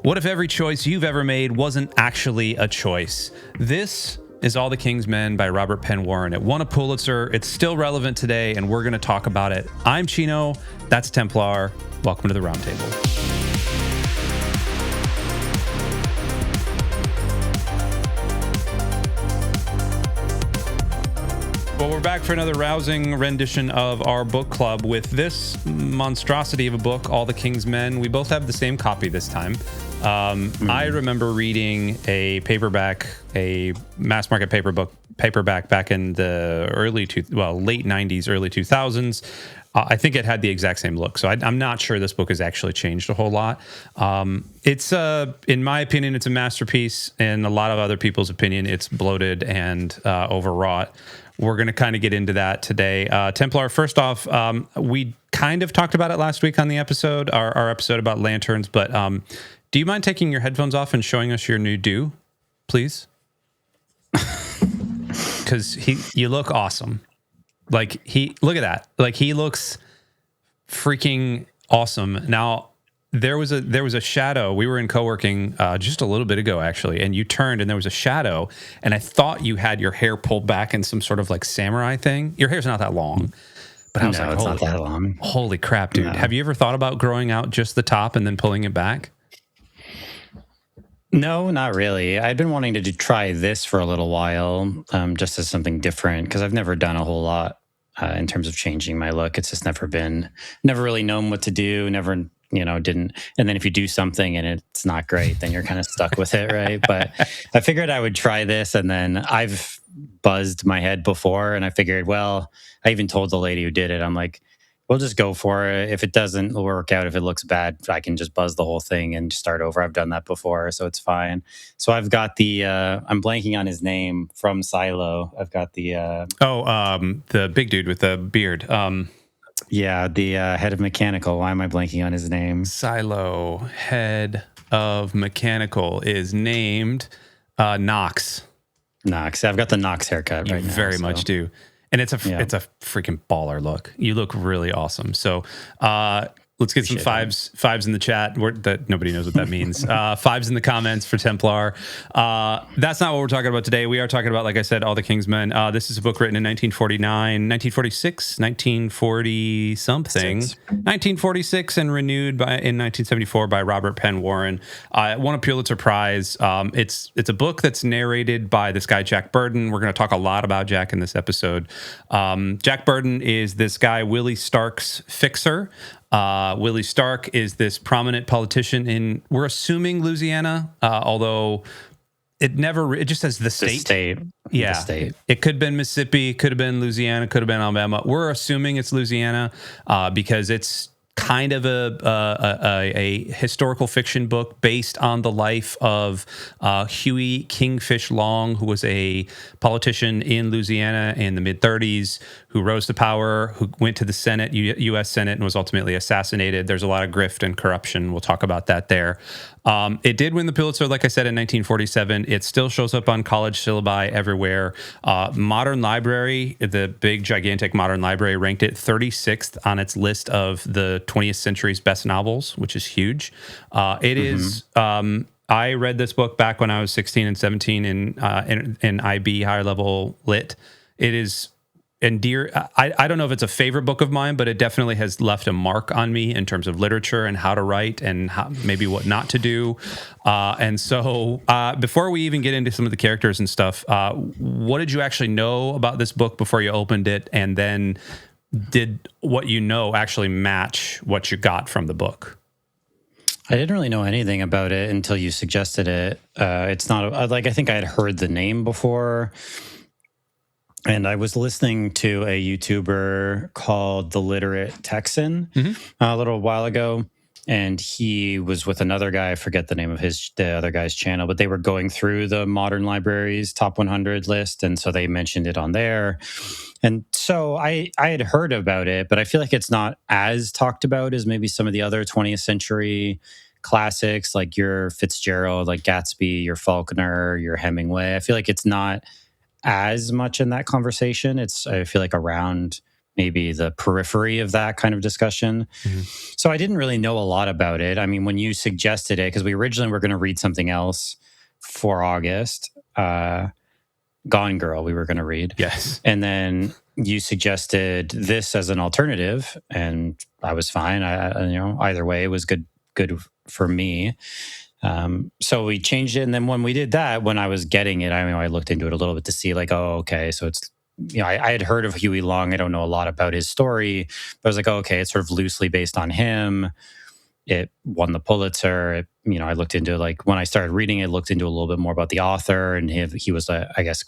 What if every choice you've ever made wasn't actually a choice? This is All the King's Men by Robert Penn Warren. It won a Pulitzer. It's still relevant today, and we're going to talk about it. I'm Chino. That's Templar. Welcome to the Roundtable. Well, we're back for another rousing rendition of our book club with this monstrosity of a book, All the King's Men. We both have the same copy this time. I remember reading a paperback, a mass market paperback back in the late 90s, early 2000s. I think it had the exact same look. So I'm not sure this book has actually changed a whole lot. It's in my opinion, it's a masterpiece. In a lot of other people's opinion, it's bloated and overwrought. We're going to kind of get into that today. Templar, first off, we kind of talked about it last week on the episode, our episode about lanterns, but do you mind taking your headphones off and showing us your new do, please? Because you look awesome. Look at that. Like, he looks freaking awesome. Now, there was a shadow. We were in co-working just a little bit ago, actually, and you turned and there was a shadow, and I thought you had your hair pulled back in some sort of like samurai thing. Your hair's not that long, but I was like, it's not that long. Holy crap, dude. No. Have you ever thought about growing out just the top and then pulling it back? No, not really. I've been wanting to try this for a little while, just as something different, because I've never done a whole lot in terms of changing my look. It's just never really known what to do, never didn't. And then if you do something and it's not great, then you're kind of stuck with it, right? But I figured I would try this, and then I've buzzed my head before, and I figured, well, I even told the lady who did it, I'm like, we'll just go for it. If it doesn't work out, if it looks bad, I can just buzz the whole thing and start over. I've done that before, so it's fine. So I've got the, I'm blanking on his name, from Silo. I've got the... the big dude with the beard. Yeah, the head of Mechanical. Why am I blanking on his name? Silo, head of Mechanical, is named Knox. Knox. I've got the Knox haircut right now. Very much do. And it's a freaking baller look. You look really awesome. So let's get some fives in the chat. That nobody knows what that means. Fives in the comments for Templar. That's not what we're talking about today. We are talking about, like I said, All the King's Men. This is a book written in 1949, 1946, 1940-something. 1946 and renewed in 1974 by Robert Penn Warren. It won a Pulitzer Prize. It's a book that's narrated by this guy, Jack Burden. We're going to talk a lot about Jack in this episode. Jack Burden is this guy, Willie Stark's fixer. Willie Stark is this prominent politician in, we're assuming, Louisiana, although it just says the state. The state. Yeah. The state. It could have been Mississippi, could have been Louisiana, could have been Alabama. We're assuming it's Louisiana because it's kind of a historical fiction book based on the life of Huey Kingfish Long, who was a politician in Louisiana in the mid-30s, who rose to power, who went to the Senate, U.S. Senate, and was ultimately assassinated. There's a lot of grift and corruption. We'll talk about that there. It did win the Pulitzer, like I said, in 1947. It still shows up on college syllabi everywhere. Modern Library, the big, gigantic Modern Library, ranked it 36th on its list of the 20th century's best novels, which is huge. It is... I read this book back when I was 16 and 17 in IB, higher level lit. It is... I don't know if it's a favorite book of mine, but it definitely has left a mark on me in terms of literature and how to write and maybe what not to do. And so before we even get into some of the characters and stuff, what did you actually know about this book before you opened it? And then did what you know actually match what you got from the book? I didn't really know anything about it until you suggested it. It's not like, I think I had heard the name before. And I was listening to a YouTuber called The Literate Texan a little while ago, and he was with another guy. I forget the name of the other guy's channel, but they were going through the Modern Library's top 100 list, and so they mentioned it on there. And so I had heard about it, but I feel like it's not as talked about as maybe some of the other 20th century classics, like your Fitzgerald, like Gatsby, your Faulkner, your Hemingway. I feel like it's not as much in that conversation. It's, I feel like, around maybe the periphery of that kind of discussion. So I didn't really know a lot about it. I mean, when you suggested it, because we originally were going to read something else for August, Gone Girl, we were going to read. Yes. And then you suggested this as an alternative, and I was fine. Either way, it was good for me. So we changed it, and then when we did that, when I was getting it, I looked into it a little bit to see, like, oh, okay, so it's, I had heard of Huey Long. I don't know a lot about his story, but I was like, oh, okay, it's sort of loosely based on him. It won the Pulitzer. I looked into, like, when I started reading it, looked into a little bit more about the author, and he was, I guess,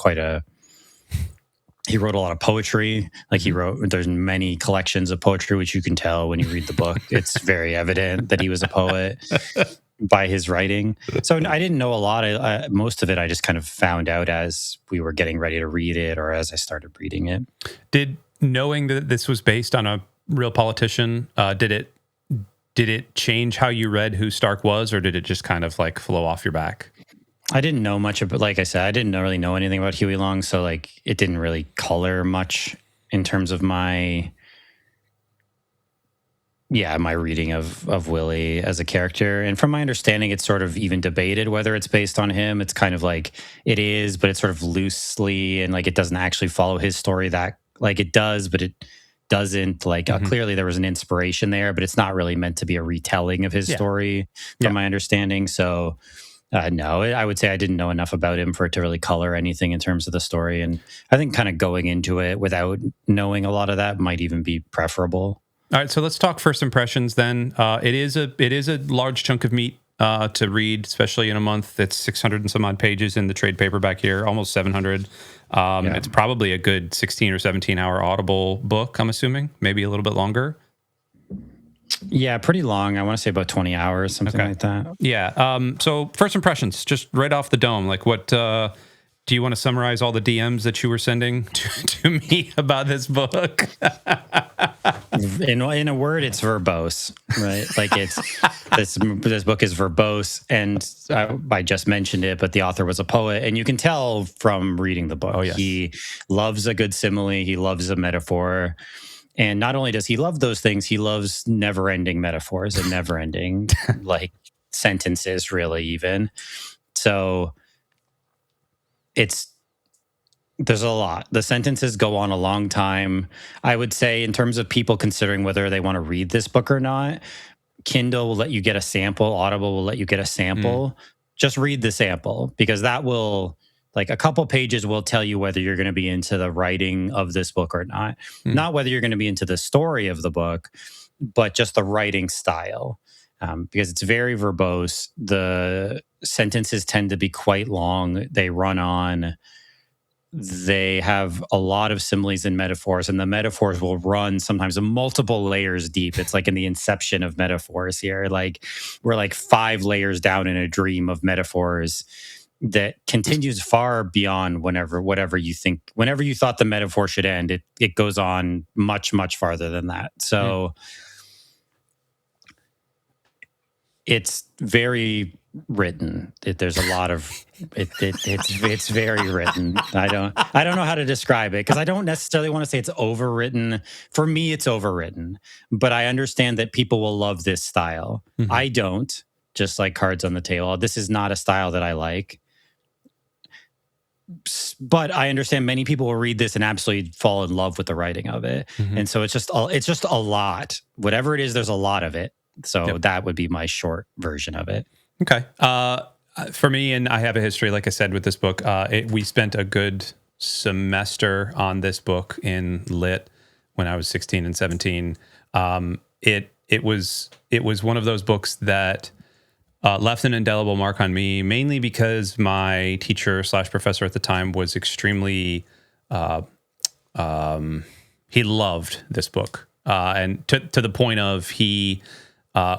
he wrote a lot of poetry. Like, there's many collections of poetry, which you can tell when you read the book. It's very evident that he was a poet by his writing. So I didn't know a lot. Most of it I just kind of found out as we were getting ready to read it, or as I started reading it. Did knowing that this was based on a real politician, did it change how you read who Stark was, or did it just kind of like flow off your back? I didn't know much about, like I said, I didn't really know anything about Huey Long, so like it didn't really color much in terms of my reading of Willie as a character. And from my understanding, it's sort of even debated whether it's based on him. It's kind of like it is, but it's sort of loosely, and like it doesn't actually follow his story that, like, it does, but it doesn't. Like, clearly there was an inspiration there, but it's not really meant to be a retelling of his story, from my understanding. So no, I would say I didn't know enough about him for it to really color anything in terms of the story. And I think kind of going into it without knowing a lot of that might even be preferable. All right, so let's talk first impressions then. It is a large chunk of meat to read, especially in a month. It's 600 and some odd pages in the trade paperback here, almost 700. It's probably a good 16 or 17 hour Audible book, I'm assuming, maybe a little bit longer. Yeah, pretty long. I want to say about 20 hours, something like that. Yeah. So first impressions, just right off the dome, like what... do you want to summarize all the DMs that you were sending to me about this book? In a word, it's verbose, right? Like, it's this book is verbose, and I just mentioned it, but the author was a poet, and you can tell from reading the book. Oh, yes. He loves a good simile. He loves a metaphor. And not only does he love those things, he loves never-ending metaphors and never-ending like sentences, really, even. So there's a lot. The sentences go on a long time. I would say, in terms of people considering whether they want to read this book or not, Kindle will let you get a sample. Audible will let you get a sample. Just read the sample, because that will, like, a couple pages will tell you whether you're going to be into the writing of this book or not. Not whether you're going to be into the story of the book, but just the writing style. Because it's very verbose. The sentences tend to be quite long. They run on. They have a lot of similes and metaphors, and the metaphors will run sometimes multiple layers deep. It's like in the inception of metaphors here. Like, we're like 5 layers down in a dream of metaphors that continues far beyond whatever you think. Whenever you thought the metaphor should end, it goes on much, much farther than that. So it's very written. There's a lot of it's very written. I don't know how to describe it, because I don't necessarily want to say it's overwritten. For me, it's overwritten, but I understand that people will love this style. I don't. Just like Cards on the Table, this is not a style that I like. But I understand many people will read this and absolutely fall in love with the writing of it. And so it's just a lot. Whatever it is, there's a lot of it. So that would be my short version of it. Okay. For me, and I have a history, like I said, with this book. We spent a good semester on this book in lit when I was 16 and 17. It was one of those books that left an indelible mark on me, mainly because my teacher / professor at the time was extremely, he loved this book. And to the point of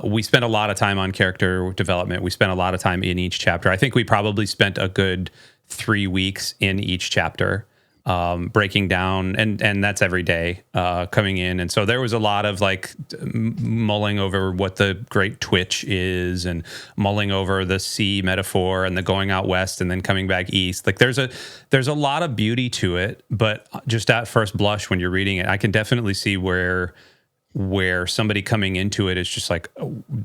we spent a lot of time on character development. We spent a lot of time in each chapter. I think we probably spent a good 3 weeks in each chapter. breaking down, and that's every day coming in. And so there was a lot of like mulling over what the Great Twitch is, and mulling over the sea metaphor and the going out west and then coming back east. Like there's a lot of beauty to it, but just at first blush when you're reading it, I can definitely see where somebody coming into it is just like,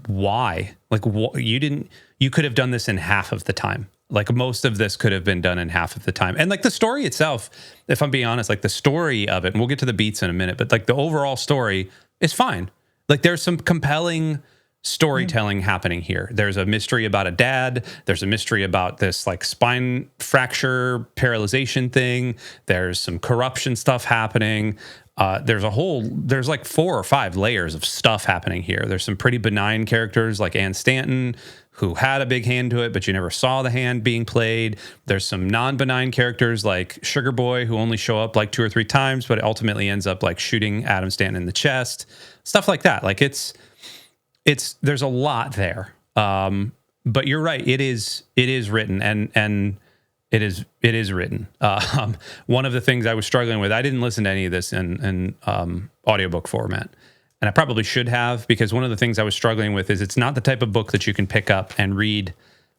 why? Like you could have done this in half of the time. Like most of this could have been done in half of the time. And like the story itself, if I'm being honest, like the story of it, and we'll get to the beats in a minute, but like the overall story is fine. Like there's some compelling storytelling happening here. There's a mystery about a dad. There's a mystery about this like spine fracture paralyzation thing. There's some corruption stuff happening. There's like 4 or 5 layers of stuff happening here. There's some pretty benign characters like Ann Stanton, who had a big hand to it, but you never saw the hand being played. There's some non-benign characters like Sugar Boy, who only show up like 2 or 3 times, but it ultimately ends up like shooting Adam Stanton in the chest. Stuff like that. Like there's a lot there. But you're right. It is written and it is written. One of the things I was struggling with, I didn't listen to any of this in audiobook format. And I probably should have, because one of the things I was struggling with is it's not the type of book that you can pick up and read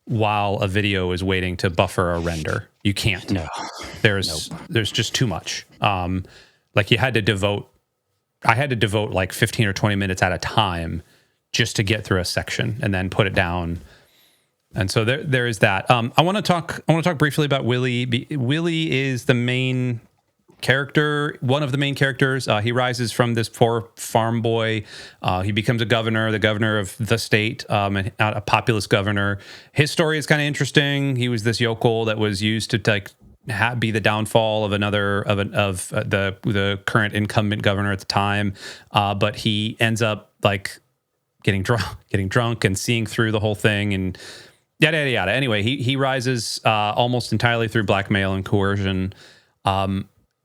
while a video is waiting to buffer or render. You can't. No. There's just too much. Like I had to devote like 15 or 20 minutes at a time just to get through a section and then put it down. And so there is that. I want to talk briefly about Willie. Willie is the main character, one of the main characters. He rises from this poor farm boy. He becomes the governor of the state, and a populous governor. His story is kind of interesting. He was this yokel that was used to like be the downfall of the current incumbent governor at the time. But he ends up like getting drunk and seeing through the whole thing and yada yada yada. Anyway, he rises almost entirely through blackmail and coercion.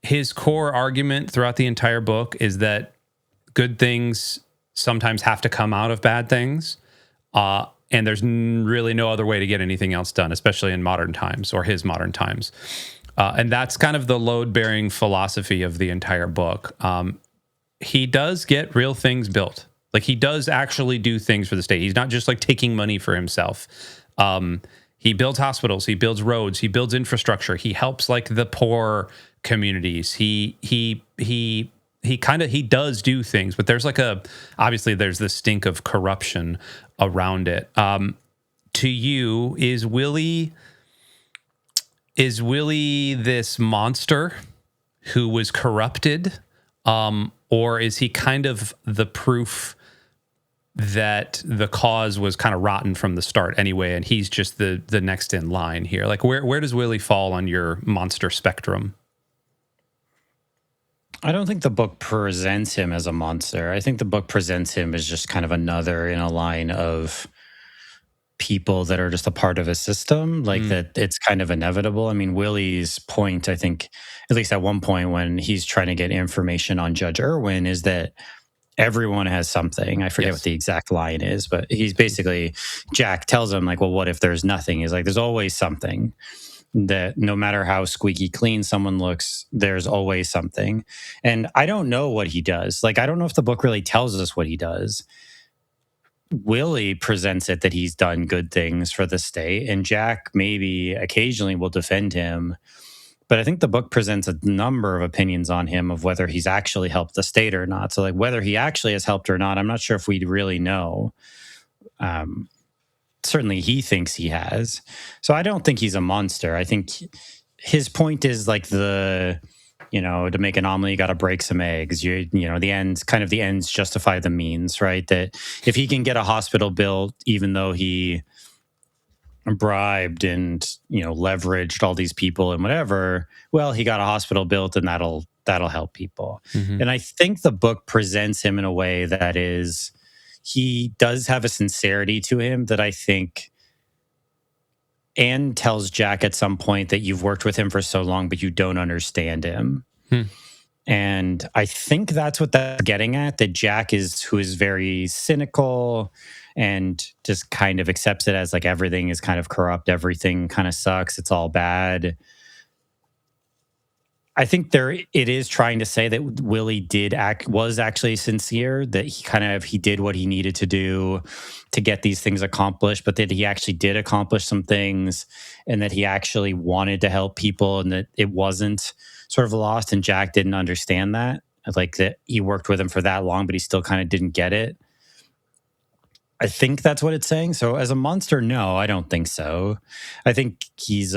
His core argument throughout the entire book is that good things sometimes have to come out of bad things. And there's really no other way to get anything else done, especially in modern times or his modern times. And that's kind of the load-bearing philosophy of the entire book. He does get real things built. Like he does actually do things for the state. He's not just like taking money for himself. He builds hospitals, he builds roads, he builds infrastructure. He helps like the poor communities. He does do things, but there's like obviously there's this stink of corruption around it. To you, is Willie this monster who was corrupted? Or is he kind of the proof that the cause was kind of rotten from the start anyway, and he's just the next in line here? Like where does Willie fall on your monster spectrum? I don't think the book presents him as a monster. I think the book presents him as just kind of another in a line of people that are just a part of a system, like that it's kind of inevitable. I mean, Willie's point, I think, at least at one point when he's trying to get information on Judge Irwin, is that everyone has something. I forget what the exact line is, but he's basically, Jack tells him like, well, what if there's nothing? He's like, there's always something. That no matter how squeaky clean someone looks, there's always something. And I don't know what he does. Like, I don't know if the book really tells us what he does. Willie presents it that he's done good things for the state, and Jack maybe occasionally will defend him. But I think the book presents a number of opinions on him of whether he's actually helped the state or not. So like whether he actually has helped or not, I'm not sure if we really know. Certainly he thinks he has. So I don't think he's a monster. I think his point is like to make an omelet, you got to break some eggs. The ends justify the means, right? That if he can get a hospital built, even though he bribed and, leveraged all these people and whatever, well, he got a hospital built and that'll help people. Mm-hmm. And I think the book presents him in a way that is, he does have a sincerity to him that I think Anne tells Jack at some point that you've worked with him for so long, but you don't understand him. And I think that's what that's getting at, that Jack who is very cynical and just kind of accepts it as like everything is kind of corrupt, everything kind of sucks, it's all bad. I think it is trying to say that Willie was actually sincere, that he did what he needed to do to get these things accomplished, but that he actually did accomplish some things, and that he actually wanted to help people, and that it wasn't sort of lost, and Jack didn't understand that. Like that he worked with him for that long, but he still kind of didn't get it. I think that's what it's saying. So as a monster, no, I don't think so. I think he's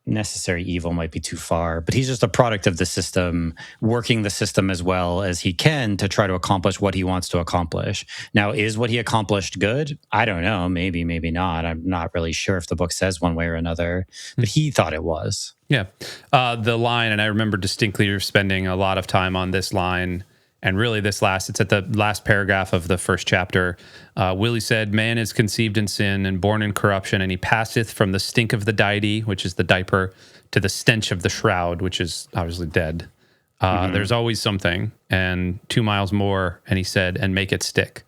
necessary evil might be too far, but he's just a product of the system, working the system as well as he can to try to accomplish what he wants to accomplish. Now, is what he accomplished good? I don't know. Maybe, maybe not. I'm not really sure if the book says one way or another, but he thought it was. Yeah. The line, and I remember distinctly spending a lot of time on this line, and really it's at the last paragraph of the first chapter. Willie said, "Man is conceived in sin and born in corruption, and he passeth from the stink of the deity," which is the diaper, "to the stench of the shroud," which is obviously dead. There's always something, and 2 miles more, and he said, "and make it stick."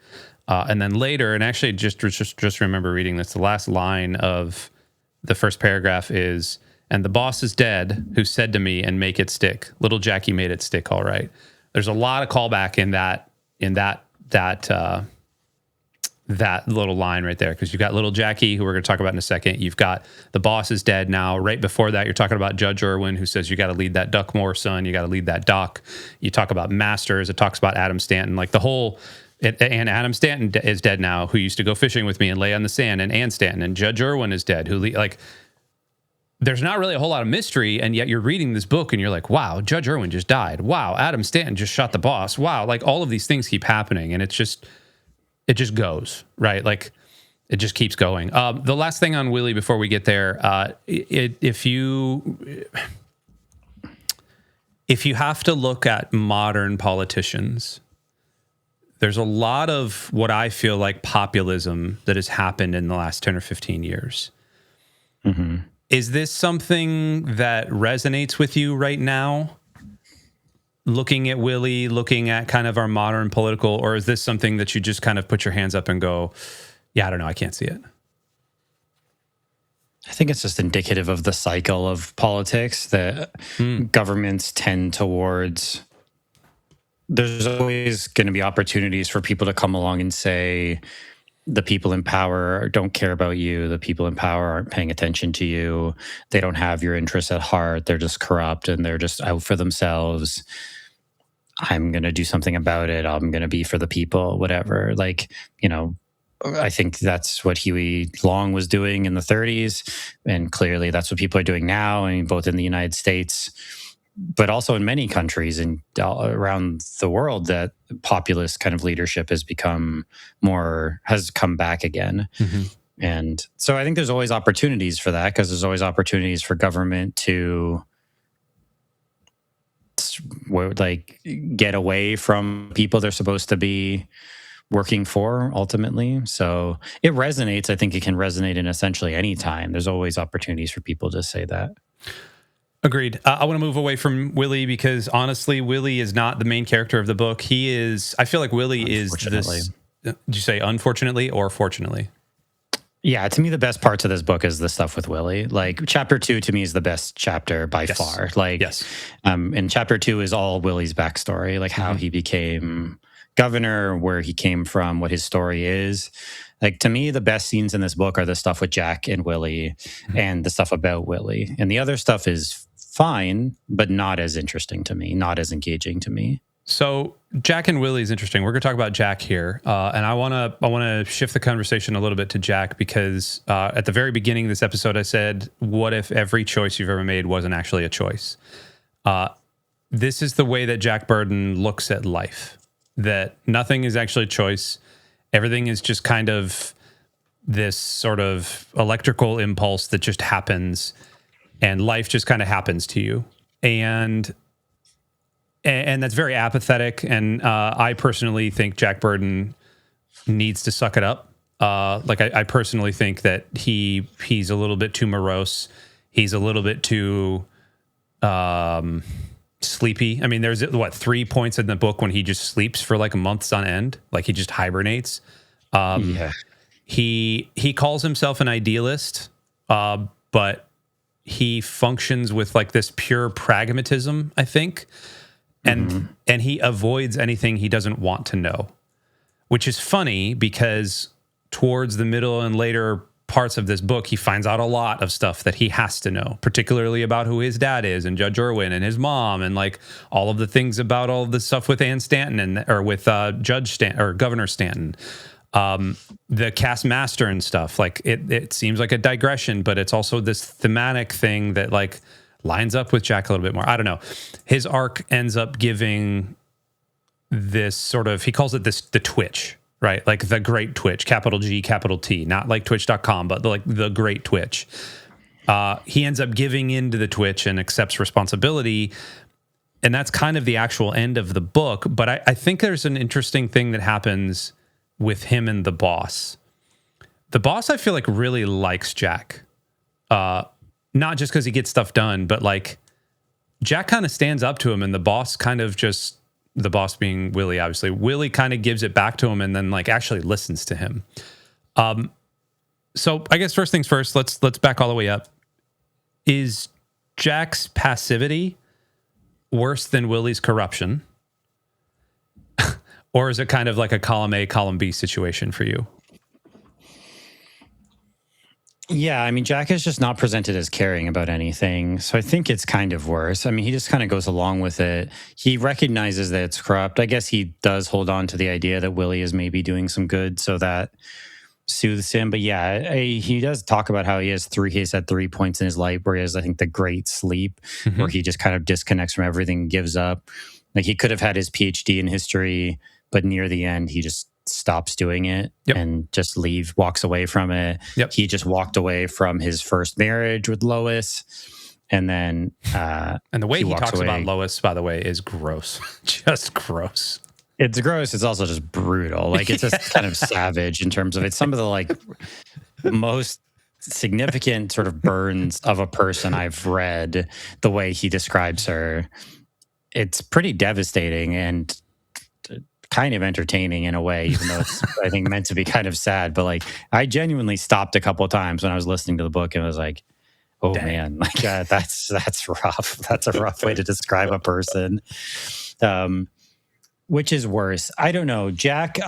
And then later, and actually just remember reading this, the last line of the first paragraph is, "And the boss is dead, who said to me, and make it stick. Little Jackie made it stick all right." There's a lot of callback in that little line right there, because you've got little Jackie, who we're going to talk about in a second. You've got the boss is dead now. Right before that, you're talking about Judge Irwin, who says you got to lead that duck more, son. You got to lead that duck. You talk about Masters. It talks about Adam Stanton, like the whole. And Adam Stanton is dead now, who used to go fishing with me and lay on the sand. And Ann Stanton, and Judge Irwin is dead, who like. There's not really a whole lot of mystery, and yet you're reading this book and you're like, wow, Judge Irwin just died. Wow, Adam Stanton just shot the boss. Wow, like all of these things keep happening, and it just goes, right? Like it just keeps going. The last thing on Willie before we get there, if you have to look at modern politicians, there's a lot of what I feel like populism that has happened in the last 10 or 15 years. Mm-hmm. Is this something that resonates with you right now? Looking at Willie, looking at kind of our modern political, or is this something that you just kind of put your hands up and go, yeah, I don't know, I can't see it? I think it's just indicative of the cycle of politics that governments tend towards. There's always going to be opportunities for people to come along and say, the people in power don't care about you. The people in power aren't paying attention to you. They don't have your interests at heart. They're just corrupt and they're just out for themselves. I'm going to do something about it. I'm going to be for the people, whatever. Like, I think that's what Huey Long was doing in the 30s. And clearly that's what people are doing now. I mean, both in the United States, but also in many countries and around the world, that populist kind of leadership has come back again. Mm-hmm. And so I think there's always opportunities for that, because there's always opportunities for government to like get away from people they're supposed to be working for ultimately. So it resonates. I think it can resonate in essentially any time. There's always opportunities for people to say that. Agreed. I want to move away from Willie, because honestly, Willie is not the main character of the book. I feel like Willie is this. Did you say unfortunately or fortunately? Yeah, to me, the best parts of this book is the stuff with Willie. Like chapter 2 to me is the best chapter by far. Like, and chapter 2 is all Willie's backstory, like how he became governor, where he came from, what his story is. Like, to me, the best scenes in this book are the stuff with Jack and Willie and the stuff about Willie. And the other stuff is fine, but not as interesting to me, not as engaging to me. So Jack and Willie is interesting. We're going to talk about Jack here. And I want to shift the conversation a little bit to Jack, because at the very beginning of this episode, I said, what if every choice you've ever made wasn't actually a choice? This is the way that Jack Burton looks at life, that nothing is actually a choice. Everything is just kind of this sort of electrical impulse that just happens, and life just kind of happens to you. And that's very apathetic. And I personally think Jack Burton needs to suck it up. I personally think that he's a little bit too morose. He's a little bit too sleepy. I mean, there's 3 points in the book when he just sleeps for like months on end, like he just hibernates. He calls himself an idealist, but he functions with like this pure pragmatism, I think. And he avoids anything he doesn't want to know, which is funny because towards the middle and later parts of this book, he finds out a lot of stuff that he has to know, particularly about who his dad is and Judge Irwin and his mom, and like all of the things about all of the stuff with Ann Stanton or with Governor Stanton. The Cass Mastern stuff, like it seems like a digression, but it's also this thematic thing that like lines up with Jack a little bit more. I don't know. His arc ends up giving this sort of, he calls it the twitch, right? Like the great twitch, capital G, capital T, not like twitch.com, but like the great twitch. He ends up giving into the twitch and accepts responsibility. And that's kind of the actual end of the book. But I think there's an interesting thing that happens with him and the boss. The boss, I feel like, really likes Jack. Not just because he gets stuff done, but like Jack kind of stands up to him, and the boss kind of just, the boss being Willie, obviously, Willie kind of gives it back to him and then like actually listens to him. So I guess first things first, let's back all the way up. Is Jack's passivity worse than Willie's corruption? Or is it kind of like a column A, column B situation for you? Yeah, I mean, Jack is just not presented as caring about anything. So I think it's kind of worse. I mean, he just kind of goes along with it. He recognizes that it's corrupt. I guess he does hold on to the idea that Willie is maybe doing some good, so that soothes him. But yeah, he does talk about how he has had 3 points in his life where he has, I think, the great sleep, where he just kind of disconnects from everything and gives up. Like he could have had his PhD in history, but near the end, he just stops doing it and just walks away from it. He just walked away from his first marriage with Lois. And then and the way he talks about Lois, by the way, is gross. Just gross. It's gross. It's also just brutal. Like it's just kind of savage in terms of it's some of the like most significant sort of burns of a person I've read. The way he describes her, it's pretty devastating and kind of entertaining in a way, even though it's I think meant to be kind of sad. But like I genuinely stopped a couple of times when I was listening to the book and was like, oh man, like that's rough. That's a rough way to describe a person. Which is worse? I don't know. Jack,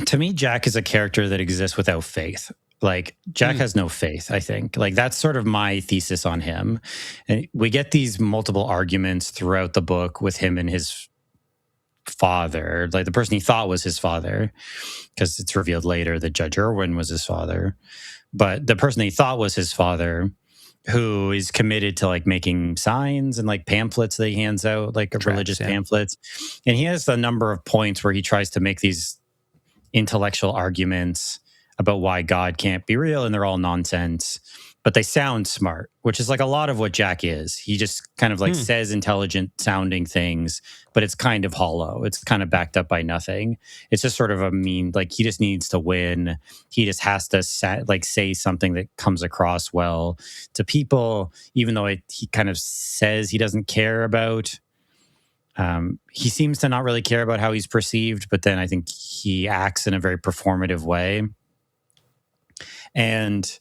to me, Jack is a character that exists without faith. Like Jack has no faith, I think. Like that's sort of my thesis on him. And we get these multiple arguments throughout the book with him and his father, like the person he thought was his father, because it's revealed later that Judge Irwin was his father. But the person he thought was his father, who is committed to like making signs and like pamphlets that he hands out, like religious pamphlets. And he has a number of points where he tries to make these intellectual arguments about why God can't be real, and they're all nonsense, but they sound smart, which is like a lot of what Jack is. He just kind of like says intelligent sounding things, but it's kind of hollow. It's kind of backed up by nothing. It's just sort of like he just needs to win. He just has to say something that comes across well to people, even though he kind of says he doesn't care about. He seems to not really care about how he's perceived, but then I think he acts in a very performative way. And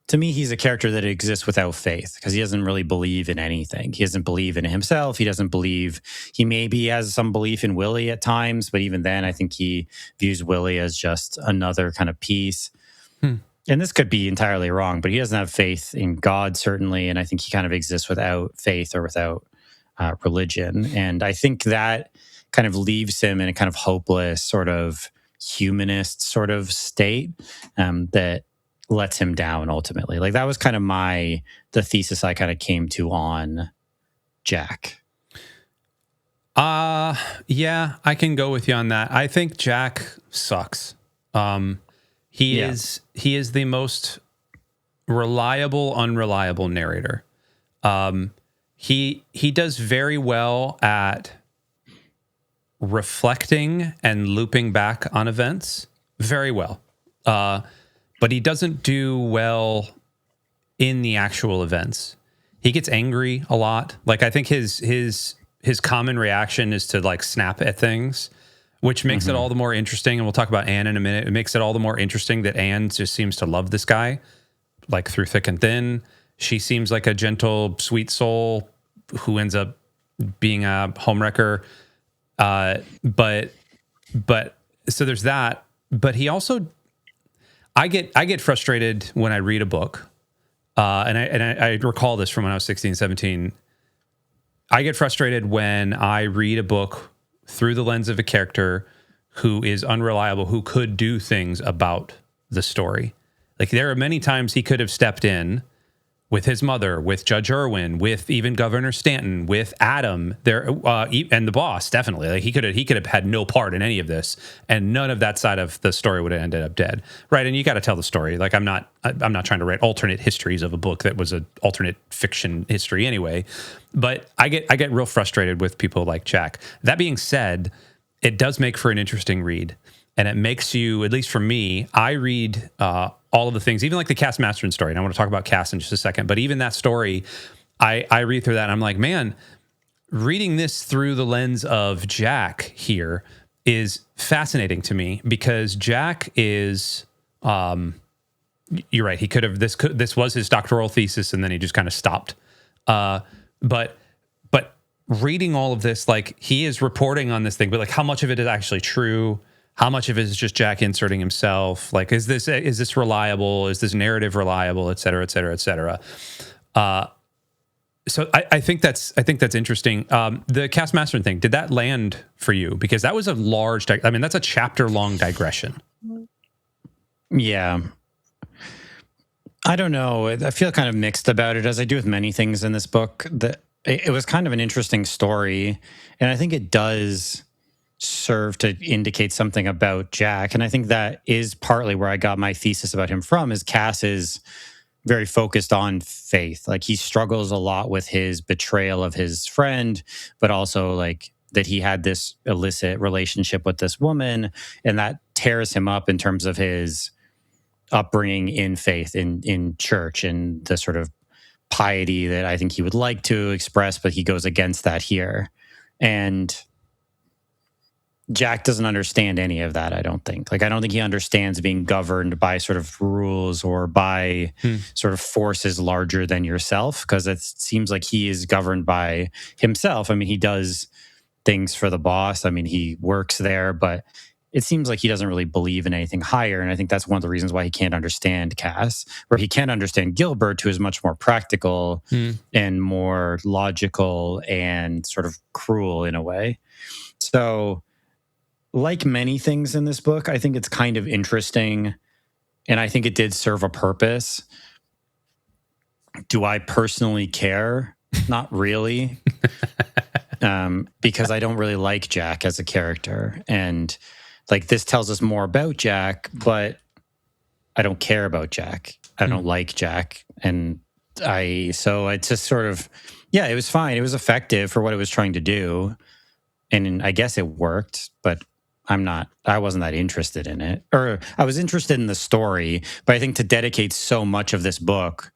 to me, he's a character that exists without faith because he doesn't really believe in anything. He doesn't believe in himself. He doesn't believe, he maybe has some belief in Willie at times, but even then, I think he views Willie as just another kind of piece. And this could be entirely wrong, but he doesn't have faith in God, certainly. And I think he kind of exists without faith or without religion. And I think that kind of leaves him in a kind of hopeless sort of humanist sort of state that lets him down ultimately. Like that was kind of the thesis I kind of came to on Jack. Yeah, I can go with you on that. I think Jack sucks. He is the most reliable, unreliable narrator. He does very well at reflecting and looping back on events. Very well. But he doesn't do well in the actual events. He gets angry a lot. Like I think his common reaction is to like snap at things, which makes it all the more interesting. And we'll talk about Anne in a minute. It makes it all the more interesting that Anne just seems to love this guy. like through thick and thin. She seems like a gentle, sweet soul who ends up being a homewrecker. But so there's that. But he also, I get frustrated when I read a book, and I recall this from when I was 16, 17. I get frustrated when I read a book through the lens of a character who is unreliable, who could do things about the story. Like, there are many times he could have stepped in with his mother, with Judge Irwin, with even Governor Stanton, with Adam, there, and the boss. Definitely, like he could have had no part in any of this, and none of that side of the story would have ended up dead, right? And you got to tell the story. Like, I'm not trying to write alternate histories of a book that was an alternate fiction history anyway. But I get real frustrated with people like Jack. That being said, it does make for an interesting read. And it makes you, at least for me, I read all of the things, even like the Cass Mastern story. And I want to talk about Cass in just a second. But even that story, I read through that and I'm like, man, reading this through the lens of Jack here is fascinating to me, because Jack is, you're right, he could have, this was his doctoral thesis and then he just kind of stopped. But reading all of this, like, he is reporting on this thing, but like, how much of it is actually true? How much of it is just Jack inserting himself? Like, is this reliable? Is this narrative reliable? Et cetera, et cetera, et cetera. So I think that's interesting. The Cass Mastern thing, did that land for you? Because that was a large, that's a chapter long digression. Yeah. I don't know. I feel kind of mixed about it, as I do with many things in this book. That it was kind of an interesting story, and I think it does serve to indicate something about Jack. And I think that is partly where I got my thesis about him from, is Cass is very focused on faith. Like, he struggles a lot with his betrayal of his friend, but also like that he had this illicit relationship with this woman, and that tears him up in terms of his upbringing in faith, in church, and the sort of piety that I think he would like to express, but he goes against that here. And Jack doesn't understand any of that, I don't think. Like, I don't think he understands being governed by sort of rules or by sort of forces larger than yourself, because it seems like he is governed by himself. I mean, he does things for the boss. I mean, he works there, but it seems like he doesn't really believe in anything higher. And I think that's one of the reasons why he can't understand Cass, where he can't understand Gilbert, who is much more practical and more logical and sort of cruel in a way. So, like many things in this book, I think it's kind of interesting, and I think it did serve a purpose. Do I personally care? Not really, because I don't really like Jack as a character. And like, this tells us more about Jack, but I don't care about Jack. I don't like Jack. And so it's just sort of, yeah, it was fine. It was effective for what it was trying to do. And I guess it worked, but I wasn't that interested in it. Or I was interested in the story, but I think to dedicate so much of this book,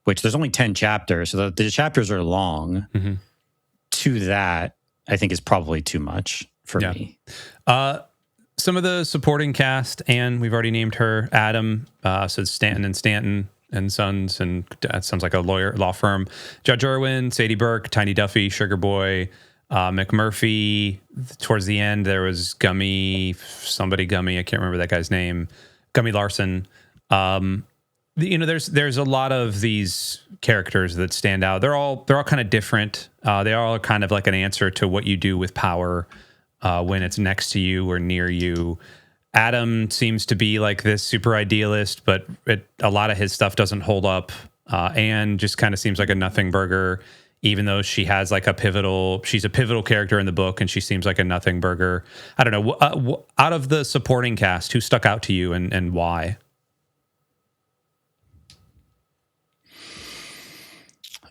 which there's only 10 chapters, so the chapters are long, to that, I think is probably too much for me. Some of the supporting cast, and we've already named her, Adam, so Stanton and Sons, and that sounds like a law firm. Judge Irwin, Sadie Burke, Tiny Duffy, Sugar Boy, McMurphy. Towards the end, there was Gummy, I can't remember that guy's name, Gummy Larson. There's a lot of these characters that stand out. They're all kind of different. They all are kind of like an answer to what you do with power when it's next to you or near you. Adam seems to be like this super idealist, but a lot of his stuff doesn't hold up. Anne just kind of seems like a nothing burger, even though she has like she's a pivotal character in the book, and she seems like a nothing burger. I don't know. Out of the supporting cast, who stuck out to you and why?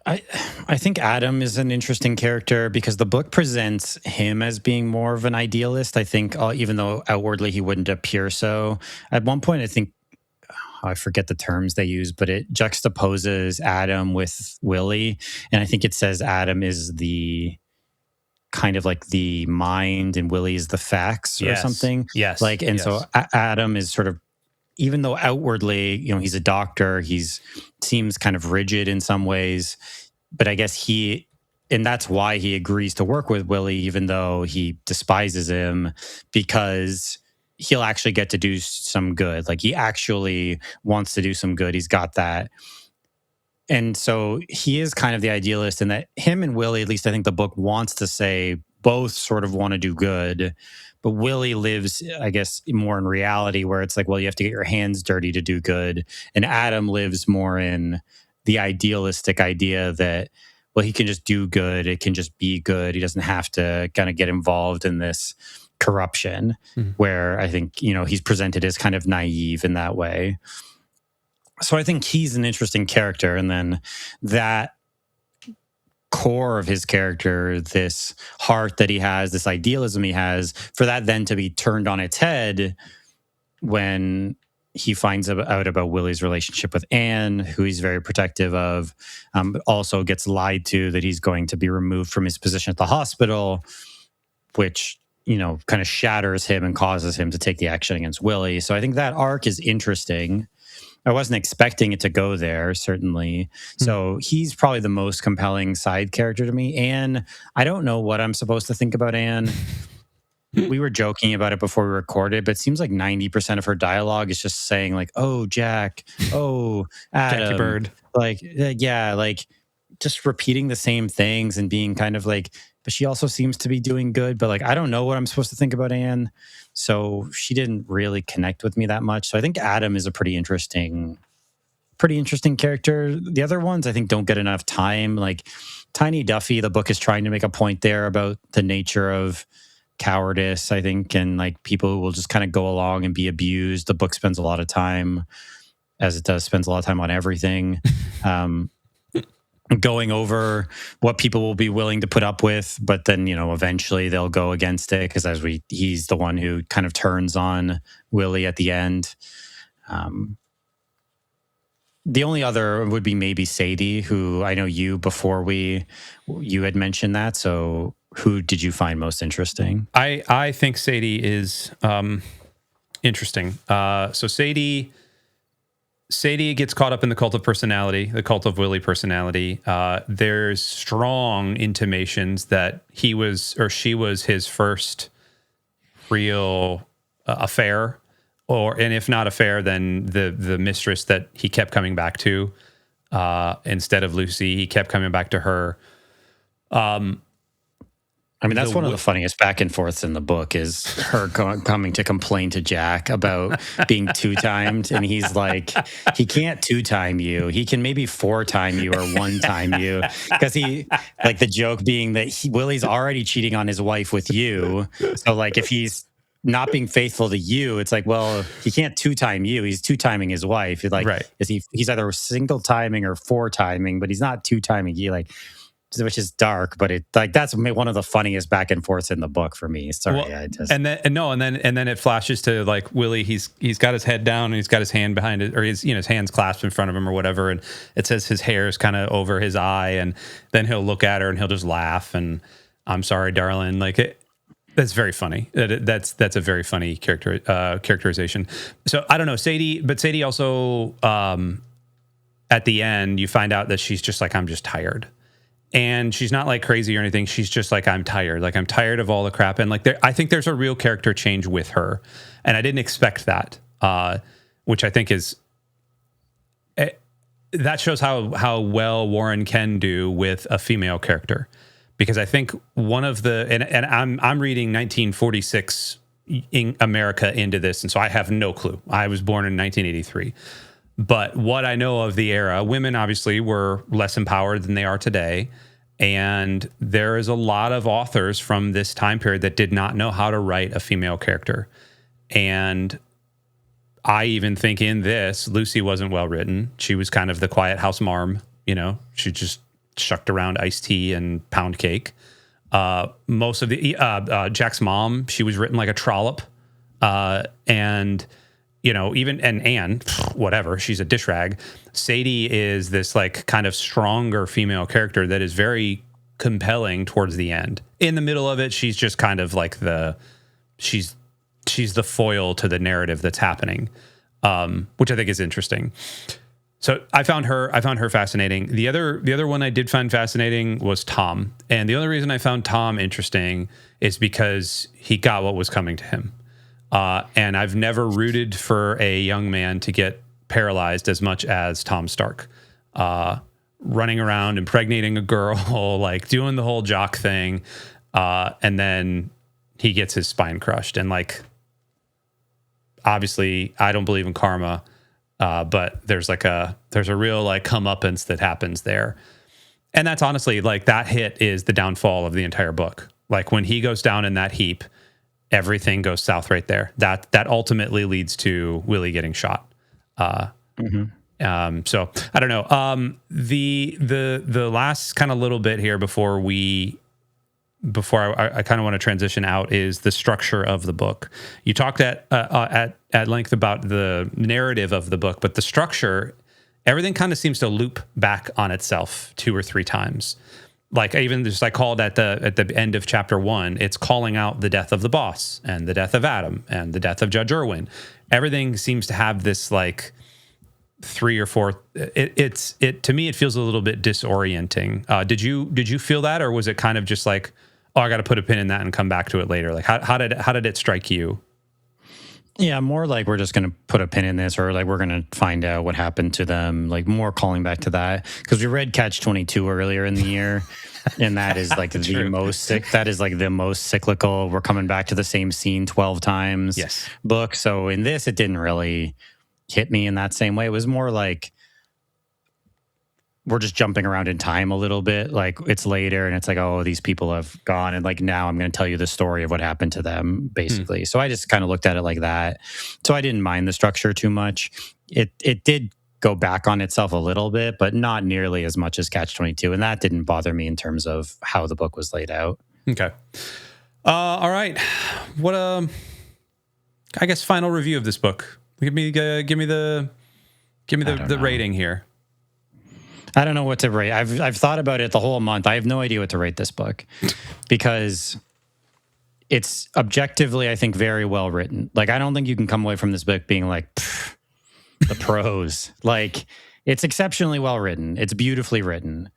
I think Adam is an interesting character because the book presents him as being more of an idealist. I think, even though outwardly he wouldn't appear so. At one point, I think, I forget the terms they use, but it juxtaposes Adam with Willie. And I think it says Adam is the kind of like the mind and Willie is the facts or something. Yes. So Adam is sort of even though outwardly, he's a doctor, seems kind of rigid in some ways, but I guess and that's why he agrees to work with Willie, even though he despises him, because he'll actually get to do some good. Like, he actually wants to do some good. He's got that. And so he is kind of the idealist, in that him and Willie, at least I think the book wants to say, both sort of want to do good. But Willie lives, I guess, more in reality, where it's like, well, you have to get your hands dirty to do good. And Adam lives more in the idealistic idea that, well, he can just do good. It can just be good. He doesn't have to kind of get involved in this corruption, where I think, he's presented as kind of naive in that way. So I think he's an interesting character. And then that core of his character, this heart that he has, this idealism he has, for that then to be turned on its head when he finds out about Willie's relationship with Anne, who he's very protective of, but also gets lied to that he's going to be removed from his position at the hospital, which, kind of shatters him and causes him to take the action against Willie. So I think that arc is interesting. I wasn't expecting it to go there, certainly. So he's probably the most compelling side character to me. Anne, I don't know what I'm supposed to think about Anne. We were joking about it before we recorded, but it seems like 90% of her dialogue is just saying, like, oh, Jack, oh, Adam. Jackie Bird. Like just repeating the same things and being kind of like, but she also seems to be doing good. But like, I don't know what I'm supposed to think about Anne. So she didn't really connect with me that much. So I think Adam is a pretty interesting character. The other ones, I think, don't get enough time. Like Tiny Duffy, the book is trying to make a point there about the nature of cowardice, I think, and like people who will just kind of go along and be abused. The book spends a lot of time, as it does, spends a lot of time on everything. Going over what people will be willing to put up with, but then, eventually they'll go against it, because he's the one who kind of turns on Willie at the end. The only other would be maybe Sadie, who I know you had mentioned that. So who did you find most interesting? I think Sadie is interesting. So Sadie gets caught up in the cult of personality, the cult of Willie personality. There's strong intimations that he was or she was his first real affair, and if not affair, then the mistress that he kept coming back to instead of Lucy. He kept coming back to her. That's one of the funniest back and forths in the book, is her coming to complain to Jack about being two-timed. And he's like, he can't two-time you. He can maybe four-time you or one-time you. Because the joke being that Willie's already cheating on his wife with you. So like, if he's not being faithful to you, it's like, well, he can't two-time you. He's two-timing his wife. Like, right. He's either single-timing or four-timing, but he's not two-timing you. Like, which is dark, but that's one of the funniest back and forths in the book for me. Sorry, and then it flashes to like Willie. He's got his head down and he's got his hand behind it, or his hands clasped in front of him or whatever, and it says his hair is kind of over his eye, and then he'll look at her and he'll just laugh and, "I'm sorry, darling." Like that's very funny. That's a very funny characterization. So I don't know Sadie, but Sadie also at the end you find out that she's just like, I'm just tired. And she's not like crazy or anything. She's just like, I'm tired. Like, I'm tired of all the crap. And like, I think there's a real character change with her. And I didn't expect that, which I think is, that shows how well Warren can do with a female character. Because I think one of the, and I'm reading 1946 in America into this. And so I have no clue. I was born in 1983. But what I know of the era, women obviously were less empowered than they are today. And there is a lot of authors from this time period that did not know how to write a female character. And I even think in this, Lucy wasn't well written. She was kind of the quiet house marm, she just shucked around iced tea and pound cake. Most of the, Jack's mom, she was written like a trollop. And Anne, whatever, she's a dish rag. Sadie is this like kind of stronger female character that is very compelling towards the end. In the middle of it, she's just kind of like she's the foil to the narrative that's happening. which I think is interesting. So I found her fascinating. The other one I did find fascinating was Tom. And the only reason I found Tom interesting is because he got what was coming to him. And I've never rooted for a young man to get paralyzed as much as Tom Stark. Running around, impregnating a girl, like doing the whole jock thing. And then he gets his spine crushed. And like, obviously I don't believe in karma. But there's a real like comeuppance that happens there. And that's honestly like that hit is the downfall of the entire book. Like when he goes down in that heap, everything goes south right there. That ultimately leads to Willie getting shot. So I don't know. The last kind of little bit here before I kind of want to transition out is the structure of the book. You talked at length about the narrative of the book, but the structure, everything kind of seems to loop back on itself 2 or 3 times. Like even just I called at the end of chapter 1, it's calling out the death of the boss and the death of Adam and the death of Judge Irwin. Everything seems to have this like 3 or 4. It to me it feels a little bit disorienting. Did you feel that, or was it kind of just like, oh, I got to put a pin in that and come back to it later? Like how did it strike you? Yeah, more like we're just going to put a pin in this, or like we're going to find out what happened to them, like more calling back to that. Because we read Catch-22 earlier in the year, and that is like the most cyclical. We're coming back to the same scene 12 times book. So in this, it didn't really hit me in that same way. It was more like we're just jumping around in time a little bit. Like it's later and it's like, oh, these people have gone. And like, now I'm going to tell you the story of what happened to them, basically. So I just kind of looked at it like that. So I didn't mind the structure too much. It did go back on itself a little bit, but not nearly as much as Catch-22. And that didn't bother me in terms of how the book was laid out. Okay. All right. What, I guess final review of this book. Give me the rating here. I don't know what to rate. I've thought about it the whole month. I have no idea what to rate this book because it's objectively, I think, very well written. Like, I don't think you can come away from this book being like, the prose. Like, it's exceptionally well written. It's beautifully written.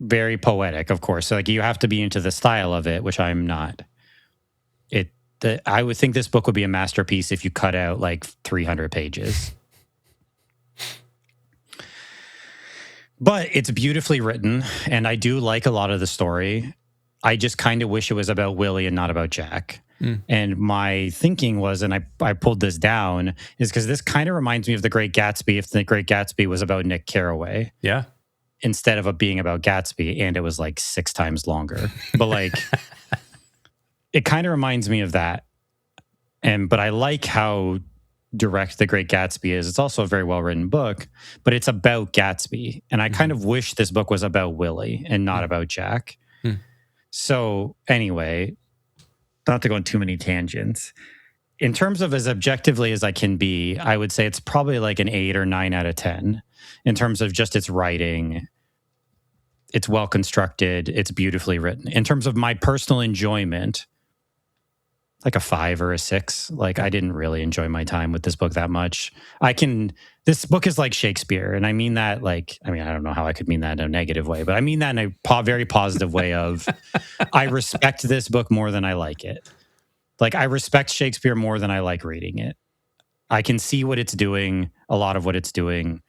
Very poetic, of course. So, like, you have to be into the style of it, which I'm not. I would think this book would be a masterpiece if you cut out like 300 pages. But it's beautifully written, and I do like a lot of the story. I just kind of wish it was about Willie and not about Jack. And my thinking was, and I pulled this down, is because this kind of reminds me of The Great Gatsby if The Great Gatsby was about Nick Carraway. Yeah. Instead of it being about Gatsby, and it was like 6 times longer. But like, it kind of reminds me of that. But I like how direct The Great Gatsby is. It's also a very well-written book, but it's about Gatsby. And I kind of wish this book was about Willie and not about Jack. So anyway, not to go on too many tangents. In terms of as objectively as I can be, I would say it's probably like an 8 or 9 out of 10 in terms of just its writing. It's well constructed. It's beautifully written. In terms of my personal enjoyment, like a 5 or a 6. Like, I didn't really enjoy my time with this book that much. This book is like Shakespeare. And I mean that like, I don't know how I could mean that in a negative way, but I mean that in a very positive way of, I respect this book more than I like it. Like, I respect Shakespeare more than I like reading it. I can see what it's doing, a lot of what it's doing.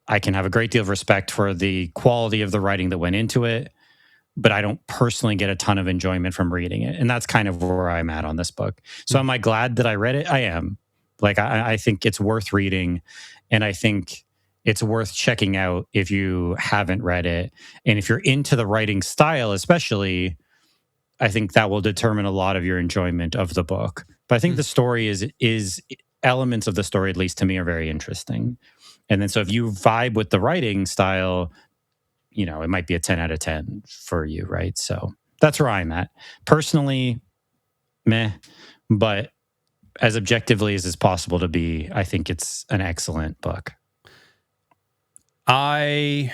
I can have a great deal of respect for the quality of the writing that went into it, but I don't personally get a ton of enjoyment from reading it. And that's kind of where I'm at on this book. So am I glad that I read it? I am. Like, I think it's worth reading. And I think it's worth checking out if you haven't read it. And if you're into the writing style, especially, I think that will determine a lot of your enjoyment of the book. But I think the story is elements of the story, at least to me, are very interesting. And then so if you vibe with the writing style, it might be a 10 out of 10 for you, right? So that's where I'm at. Personally, meh. But as objectively as it's possible to be, I think it's an excellent book. I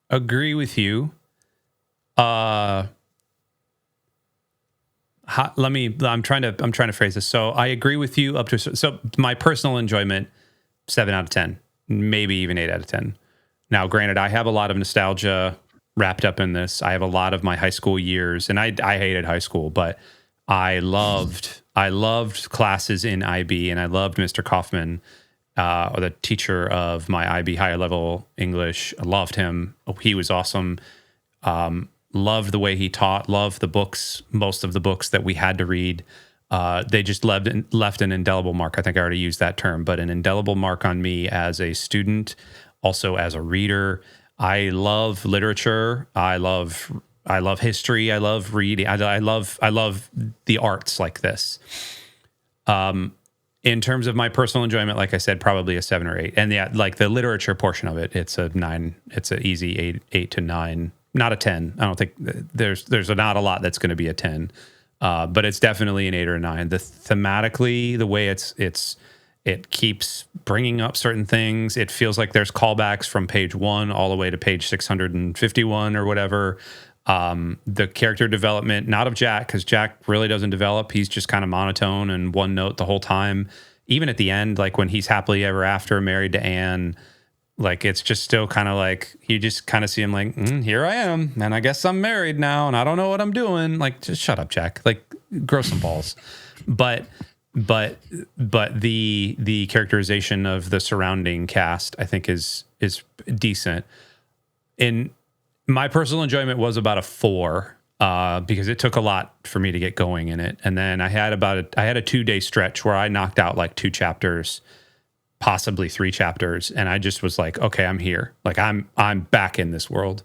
agree with you. I I'm trying to phrase this. So I agree with you up to, so my personal enjoyment, 7 out of 10, maybe even 8 out of 10. Now, granted, I have a lot of nostalgia wrapped up in this. I have a lot of my high school years, and I hated high school, but I loved classes in IB, and I loved Mr. Kaufman, or the teacher of my IB higher level English. I loved him. He was awesome. Loved the way he taught. Loved the books. Most of the books that we had to read. They just left an indelible mark. I think I already used that term, but an indelible mark on me as a student, also as a reader. I love literature. I love history. I love reading. I love the arts like this. In terms of my personal enjoyment, like I said, probably a 7 or 8. And yeah, like the literature portion of it, it's a 9. It's an easy 8 to 9. Not a 10. I don't think there's not a lot that's going to be a 10. But it's definitely an 8 or a 9. The thematically, the way it keeps bringing up certain things. It feels like there's callbacks from page 1 all the way to page 651 or whatever. The character development, not of Jack, because Jack really doesn't develop. He's just kind of monotone and one note the whole time. Even at the end, like when he's happily ever after, married to Anne, like it's just still kind of like, you just kind of see him like, here I am, and I guess I'm married now, and I don't know what I'm doing. Like, just shut up, Jack. Like, grow some balls. But the characterization of the surrounding cast, I think, is decent. In my personal enjoyment was about a 4, because it took a lot for me to get going in it. And then I had a 2-day stretch where I knocked out like 2 chapters, possibly 3 chapters, and I just was like, okay, I'm here. Like I'm back in this world.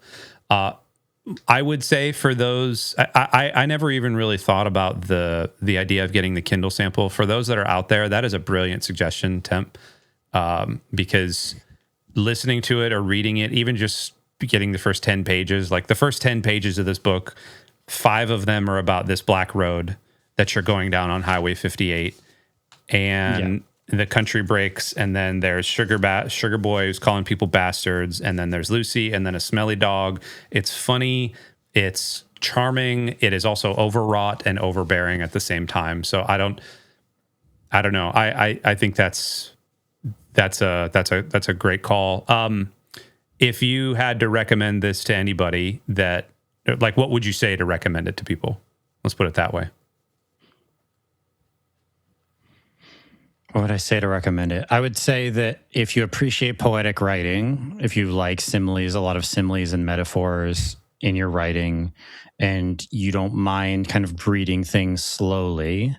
I would say for those, I never even really thought about the idea of getting the Kindle sample. For those that are out there, that is a brilliant suggestion, Temp, because listening to it or reading it, even just getting the first 10 pages, like the first 10 pages of this book, 5 of them are about this black road that you're going down on Highway 58, and the country breaks, and then there's Sugar Boy who's calling people bastards, and then there's Lucy, and then a smelly dog. It's funny, it's charming, it is also overwrought and overbearing at the same time. So I don't know. I think that's a great call. If you had to recommend this to anybody, that, like, what would you say to recommend it to people? Let's put it that way. What would I say to recommend it? I would say that if you appreciate poetic writing, if you like similes, a lot of similes and metaphors in your writing, and you don't mind kind of reading things slowly,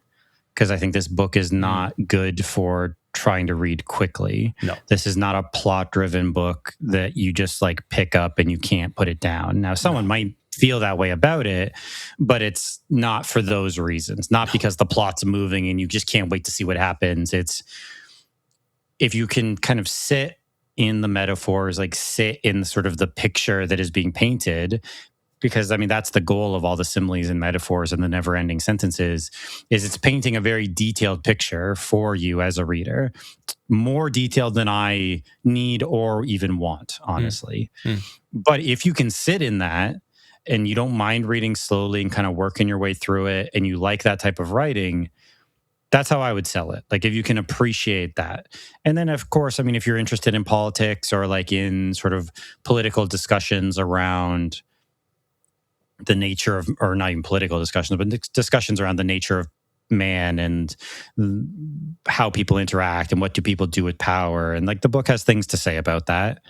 because I think this book is not good for trying to read quickly. No. This is not a plot-driven book that you just like pick up and you can't put it down. Now, someone might feel that way about it, but it's not for those reasons. Not because the plot's moving and you just can't wait to see what happens. It's if you can kind of sit in the metaphors, like sit in sort of the picture that is being painted, because I mean that's the goal of all the similes and metaphors and the never-ending sentences, is it's painting a very detailed picture for you as a reader, more detailed than I need or even want, honestly. But if you can sit in that and you don't mind reading slowly and kind of working your way through it, and you like that type of writing, that's how I would sell it. Like if you can appreciate that. And then of course, I mean, if you're interested in politics or like in sort of political discussions around the nature of, or not even political discussions, but discussions around the nature of man and how people interact and what do people do with power. And like the book has things to say about that.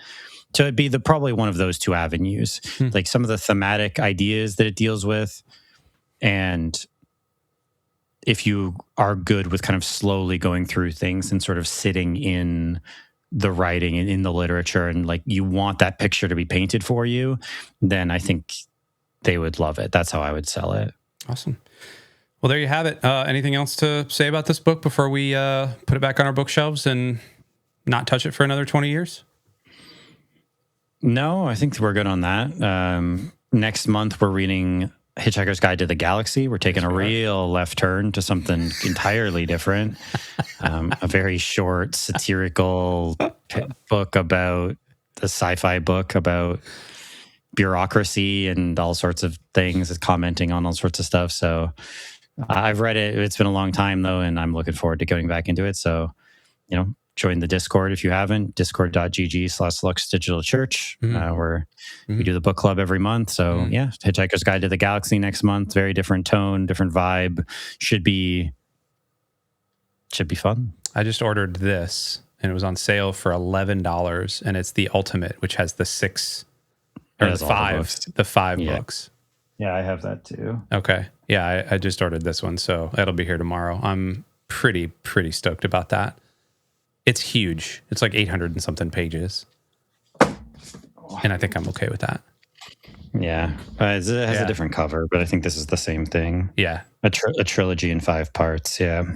So it'd be probably one of those 2 avenues, like some of the thematic ideas that it deals with. And if you are good with kind of slowly going through things and sort of sitting in the writing and in the literature, and like you want that picture to be painted for you, then I think they would love it. That's how I would sell it. Awesome. Well, there you have it. Anything else to say about this book before we put it back on our bookshelves and not touch it for another 20 years? No, I think we're good on that. Next month, we're reading Hitchhiker's Guide to the Galaxy. We're taking a real left turn to something entirely different. A very short, satirical book about the sci-fi book about bureaucracy and all sorts of things, commenting on all sorts of stuff. So I've read it. It's been a long time though, and I'm looking forward to going back into it. So, join the Discord if you haven't. Discord.gg/Lux Digital Church, where we do the book club every month. So Hitchhiker's Guide to the Galaxy next month. Very different tone, different vibe. Should be fun. I just ordered this, and it was on sale for $11, and it's the Ultimate, which has the five books. Yeah, I have that too. Okay. Yeah, I just ordered this one, so it'll be here tomorrow. I'm pretty stoked about that. It's huge. It's like 800 and something pages. And I think I'm okay with that. Yeah. It has a different cover, but I think this is the same thing. Yeah. A trilogy in 5 parts. Yeah.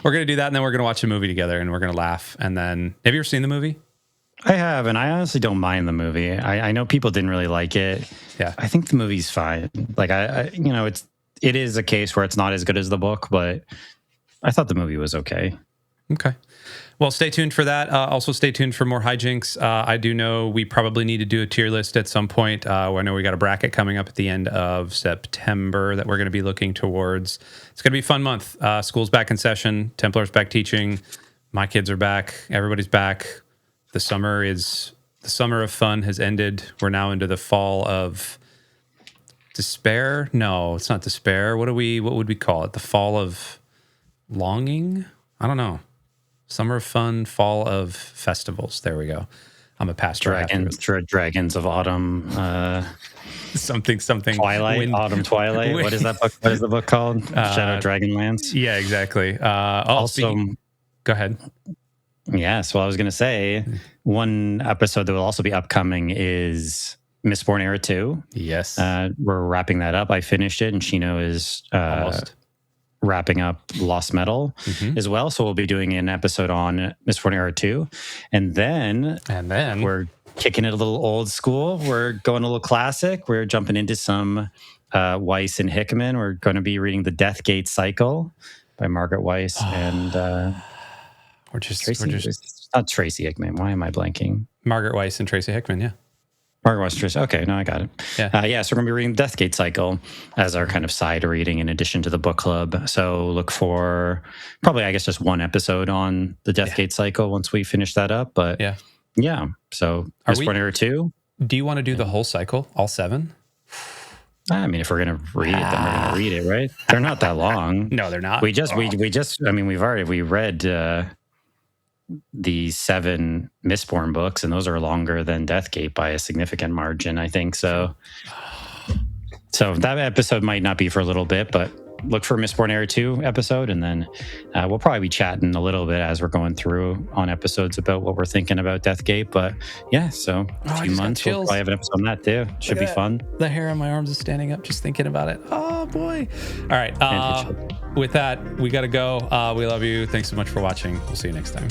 We're going to do that, and then we're going to watch a movie together, and we're going to laugh. And then, have you ever seen the movie? I have, and I honestly don't mind the movie. I know people didn't really like it. Yeah. I think the movie's fine. Like, it is a case where it's not as good as the book, but I thought the movie was okay. Okay. Well, stay tuned for that. Also, stay tuned for more hijinks. I do know we probably need to do a tier list at some point. I know we got a bracket coming up at the end of September that we're going to be looking towards. It's going to be a fun month. School's back in session. Templar's back teaching. My kids are back. Everybody's back. The summer of fun has ended. We're now into the fall of despair. No, it's not despair. What would we call it? The fall of longing? I don't know. Summer of fun, fall of festivals. There we go. I'm a pastor. Dragons of autumn. Something. Twilight. Autumn Twilight. What is that book? What is the book called? Shadow Dragonlance. Yeah, exactly. Go ahead. Yes. Well, I was going to say one episode that will also be upcoming is Mistborn Era 2. Yes. We're wrapping that up. I finished it, and Chino is almost wrapping up Lost Metal as well. So we'll be doing an episode on Mistborn Era 2. And then we're kicking it a little old school. We're going a little classic. We're jumping into some Weiss and Hickman. We're going to be reading The Deathgate Cycle by Margaret Weiss and... We're just not Tracy Hickman. Why am I blanking? Margaret Weiss and Tracy Hickman, yeah. Margaret Weiss, Tracy. Okay, no, I got it. Yeah. So we're going to be reading Deathgate Cycle as our kind of side reading in addition to the book club. So look for probably, I guess, just one episode on the Deathgate Cycle once we finish that up. But yeah. So Mistborn Era 2. Do you want to do the whole cycle, all 7? I mean, if we're going to read it, then we're going to read it, right? They're not that long. No, they're not. We read the 7 Mistborn books, and those are longer than Deathgate by a significant margin, I think. So that episode might not be for a little bit, but look for Mistborn Era 2 episode, and then we'll probably be chatting a little bit as we're going through on episodes about what we're thinking about Deathgate. But yeah, so a few months, we'll probably have an episode on that too. Should be fun. The hair on my arms is standing up just thinking about it. Oh boy. All right. With that, we got to go. We love you. Thanks so much for watching. We'll see you next time.